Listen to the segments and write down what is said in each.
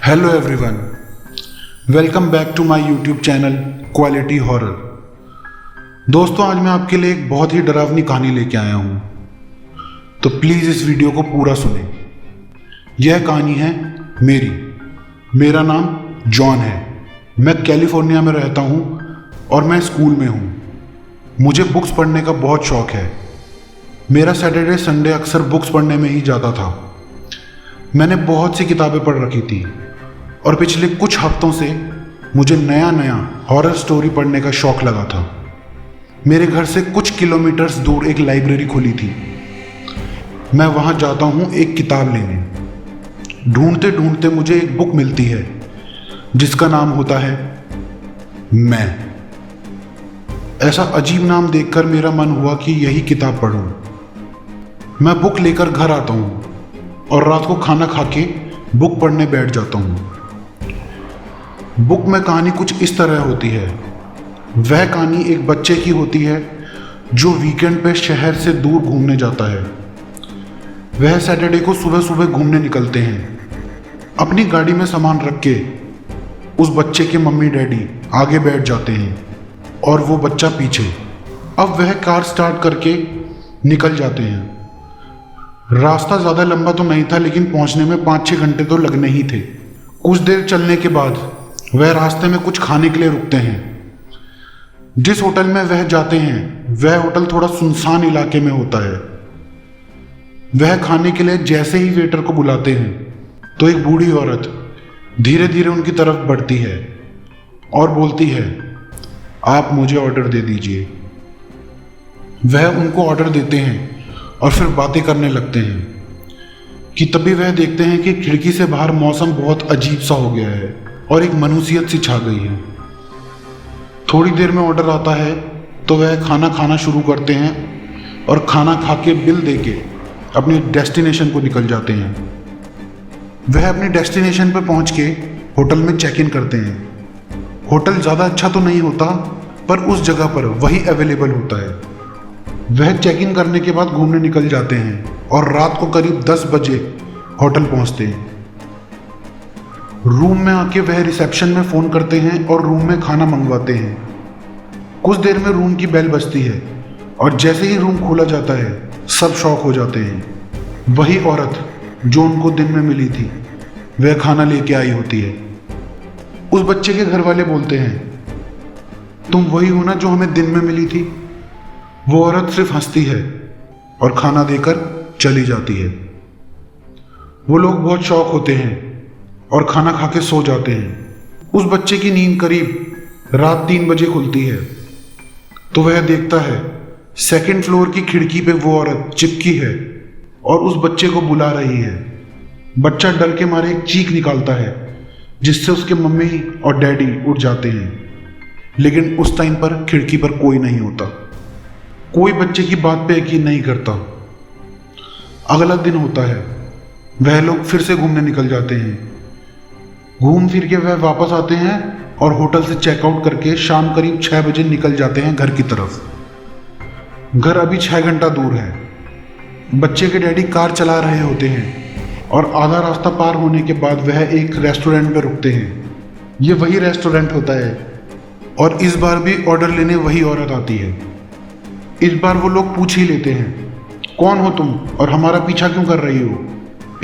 Hello everyone, welcome back to my YouTube channel quality horror. दोस्तों, आज मैं आपके लिए एक बहुत ही डरावनी कहानी लेके आया हूँ, तो प्लीज़ इस वीडियो को पूरा सुनें। यह कहानी है मेरा नाम जॉन है। मैं कैलिफोर्निया में रहता हूँ और मैं स्कूल में हूँ। मुझे बुक्स पढ़ने का बहुत शौक है। मेरा सैटरडे संडे अक्सर बुक्स पढ़ने में ही जाता था। मैंने बहुत सी किताबें पढ़ रखी थी और पिछले कुछ हफ्तों से मुझे नया हॉरर स्टोरी पढ़ने का शौक लगा था। मेरे घर से कुछ किलोमीटर्स दूर एक लाइब्रेरी खुली थी। मैं वहाँ जाता हूँ एक किताब लेने। ढूंढते ढूंढते मुझे एक बुक मिलती है जिसका नाम होता है मैं। ऐसा अजीब नाम देखकर मेरा मन हुआ कि यही किताब पढूं। मैं बुक लेकर घर आता हूँ और रात को खाना खा के बुक पढ़ने बैठ जाता हूँ। बुक में कहानी कुछ इस तरह होती है। वह कहानी एक बच्चे की होती है जो वीकेंड पे शहर से दूर घूमने जाता है। वह सैटरडे को सुबह सुबह घूमने निकलते हैं। अपनी गाड़ी में सामान रख के उस बच्चे के मम्मी डैडी आगे बैठ जाते हैं और वो बच्चा पीछे। अब वह कार स्टार्ट करके निकल जाते हैं। रास्ता ज़्यादा लंबा तो नहीं था, लेकिन पहुंचने में 5-6 घंटे तो लगने ही थे। कुछ देर चलने के बाद वह रास्ते में कुछ खाने के लिए रुकते हैं। जिस होटल में वह जाते हैं वह होटल थोड़ा सुनसान इलाके में होता है। वह खाने के लिए जैसे ही वेटर को बुलाते हैं तो एक बूढ़ी औरत धीरे धीरे उनकी तरफ बढ़ती है और बोलती है, आप मुझे ऑर्डर दे दीजिए। वह उनको ऑर्डर देते हैं और फिर बातें करने लगते हैं कि तभी वह देखते हैं कि खिड़की से बाहर मौसम बहुत अजीब सा हो गया है और एक मनुसियत सी छा गई है। थोड़ी देर में ऑर्डर आता है तो वह खाना खाना शुरू करते हैं और खाना खा के बिल दे के अपनी डेस्टिनेशन को निकल जाते हैं। वह अपनी डेस्टिनेशन पर पहुंच के होटल में चेक इन करते हैं। होटल ज़्यादा अच्छा तो नहीं होता, पर उस जगह पर वही अवेलेबल होता है। वह चेक इन करने के बाद घूमने निकल जाते हैं और रात को करीब 10 बजे होटल पहुंचते हैं। रूम में आके वह रिसेप्शन में फ़ोन करते हैं और रूम में खाना मंगवाते हैं। कुछ देर में रूम की बेल बजती है और जैसे ही रूम खोला जाता है सब शॉक हो जाते हैं। वही औरत जो उनको दिन में मिली थी वह खाना लेके आई होती है। उस बच्चे के घर वाले बोलते हैं, तुम वही हो ना जो हमें दिन में मिली थी? वो औरत सिर्फ हंसती है और खाना देकर चली जाती है। वो लोग बहुत शौक होते हैं और खाना खा के सो जाते हैं। उस बच्चे की नींद करीब रात 3 बजे खुलती है तो वह देखता है सेकंड फ्लोर की खिड़की पे वो औरत चिपकी है और उस बच्चे को बुला रही है। बच्चा डर के मारे एक चीख निकालता है जिससे उसके मम्मी और डैडी उठ जाते हैं, लेकिन उस टाइम पर खिड़की पर कोई नहीं होता। कोई बच्चे की बात पे यकीन नहीं करता। अगला दिन होता है। वह लोग फिर से घूमने निकल जाते हैं। घूम फिर के वह वापस आते हैं और होटल से चेकआउट करके शाम करीब 6 बजे निकल जाते हैं घर की तरफ। घर अभी 6 घंटा दूर है। बच्चे के डैडी कार चला रहे होते हैं और आधा रास्ता पार होने के बाद वह एक रेस्टोरेंट में रुकते हैं। ये वही रेस्टोरेंट होता है और इस बार भी ऑर्डर लेने वही औरत आती है। इस बार वो लोग पूछ ही लेते हैं, कौन हो तुम और हमारा पीछा क्यों कर रही हो?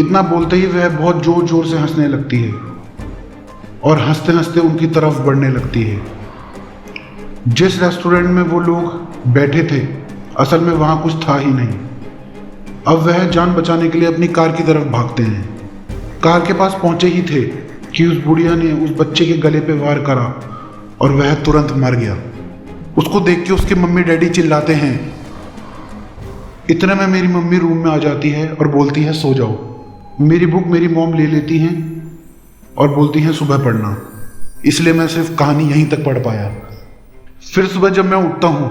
इतना बोलते ही वह बहुत जोर जोर से हंसने लगती है और हंसते हंसते उनकी तरफ बढ़ने लगती है। जिस रेस्टोरेंट में वो लोग बैठे थे असल में वहाँ कुछ था ही नहीं। अब वह जान बचाने के लिए अपनी कार की तरफ भागते हैं। कार के पास पहुँचे ही थे कि उस बुढ़िया ने उस बच्चे के गले पे वार करा और वह तुरंत मर गया। उसको देख के उसके मम्मी डैडी चिल्लाते हैं। इतने में मेरी मम्मी रूम में आ जाती है और बोलती है, सो जाओ। मेरी बुक मेरी मॉम ले लेती हैं और बोलती हैं सुबह पढ़ना, इसलिए मैं सिर्फ कहानी यहीं तक पढ़ पाया। फिर सुबह जब मैं उठता हूँ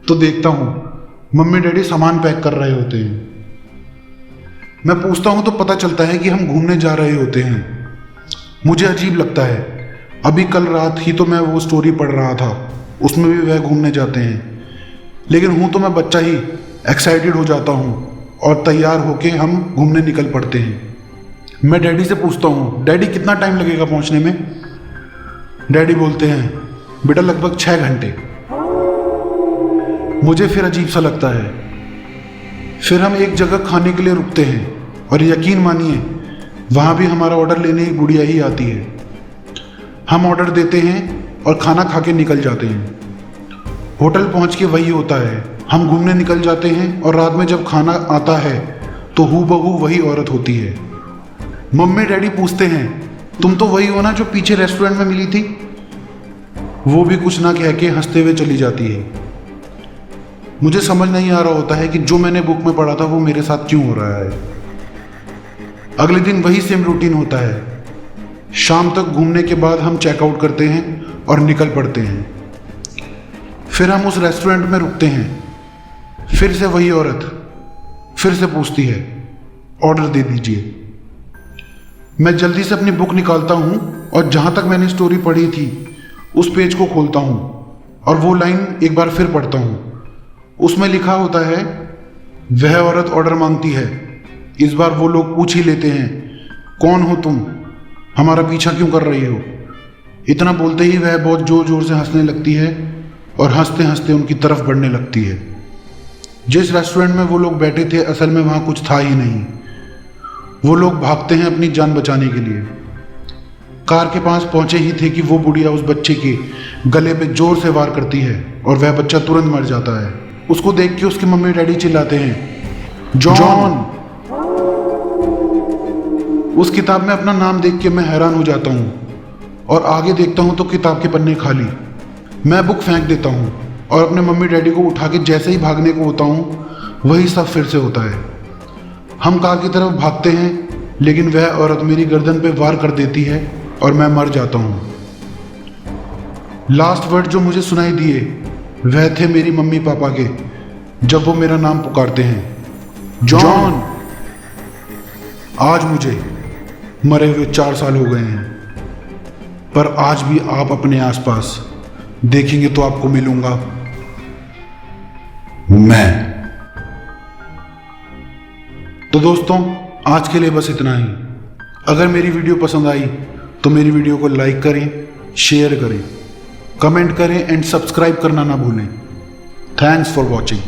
तो देखता हूँ मम्मी डैडी सामान पैक कर रहे होते हैं। मैं पूछता हूँ तो पता चलता है कि हम घूमने जा रहे होते हैं। मुझे अजीब लगता है। अभी कल रात ही तो मैं वो स्टोरी पढ़ रहा था, उसमें भी वह घूमने जाते हैं, लेकिन हूँ तो मैं बच्चा ही एक्साइटेड हो जाता हूँ और तैयार होके हम घूमने निकल पड़ते हैं। मैं डैडी से पूछता हूँ, डैडी कितना टाइम लगेगा पहुँचने में? डैडी बोलते हैं, बेटा लगभग 6 घंटे। मुझे फिर अजीब सा लगता है। फिर हम एक जगह खाने के लिए रुकते हैं और यकीन मानिए वहाँ भी हमारा ऑर्डर लेने एक गुड़िया ही आती है। हम ऑर्डर देते हैं और खाना खा के निकल जाते हैं। होटल पहुँच के वही होता है, हम घूमने निकल जाते हैं और रात में जब खाना आता है तो हूबहू वही औरत होती है। मम्मी डैडी पूछते हैं, तुम तो वही हो ना जो पीछे रेस्टोरेंट में मिली थी? वो भी कुछ ना कह के हंसते हुए चली जाती है। मुझे समझ नहीं आ रहा होता है कि जो मैंने बुक में पढ़ा था वो मेरे साथ क्यों हो रहा है। अगले दिन वही सेम रूटीन होता है। शाम तक घूमने के बाद हम चेकआउट करते हैं और निकल पड़ते हैं। फिर हम उस रेस्टोरेंट में रुकते हैं। फिर से वही औरत फिर से पूछती है, ऑर्डर दे दीजिए। मैं जल्दी से अपनी बुक निकालता हूँ और जहाँ तक मैंने स्टोरी पढ़ी थी उस पेज को खोलता हूँ और वो लाइन एक बार फिर पढ़ता हूँ। उसमें लिखा होता है, वह औरत ऑर्डर मांगती है। इस बार वो लोग पूछ ही लेते हैं, कौन हो तुम, हमारा पीछा क्यों कर रही हो? इतना बोलते ही वह बहुत जोर जोर से हंसने लगती है और हंसते हंसते उनकी तरफ बढ़ने लगती है। जिस रेस्टोरेंट में वो लोग बैठे थे असल में वहाँ कुछ था ही नहीं। वो लोग भागते हैं अपनी जान बचाने के लिए। कार के पास पहुंचे ही थे कि वो बुढ़िया उस बच्चे के गले पे जोर से वार करती है और वह बच्चा तुरंत मर जाता है। उसको देख के उसके मम्मी डैडी चिल्लाते हैं, जॉन। उस किताब में अपना नाम देख के मैं हैरान हो जाता हूँ और आगे देखता हूँ तो किताब के पन्ने खाली। मैं बुक फेंक देता हूँ और अपने मम्मी डैडी को उठा के जैसे ही भागने को होता हूँ वही सब फिर से होता है। हम कार की तरफ भागते हैं लेकिन वह औरत मेरी गर्दन पे वार कर देती है और मैं मर जाता हूँ। लास्ट वर्ड जो मुझे सुनाई दिए वह थे मेरी मम्मी पापा के, जब वो मेरा नाम पुकारते हैं, जॉन। आज मुझे मरे हुए 4 साल हो गए हैं, पर आज भी आप अपने आसपास देखेंगे तो आपको मिलूंगा मैं। तो दोस्तों आज के लिए बस इतना ही। अगर मेरी वीडियो पसंद आई तो मेरी वीडियो को लाइक करें, शेयर करें, कमेंट करें एंड सब्सक्राइब करना ना भूलें। Thanks for watching.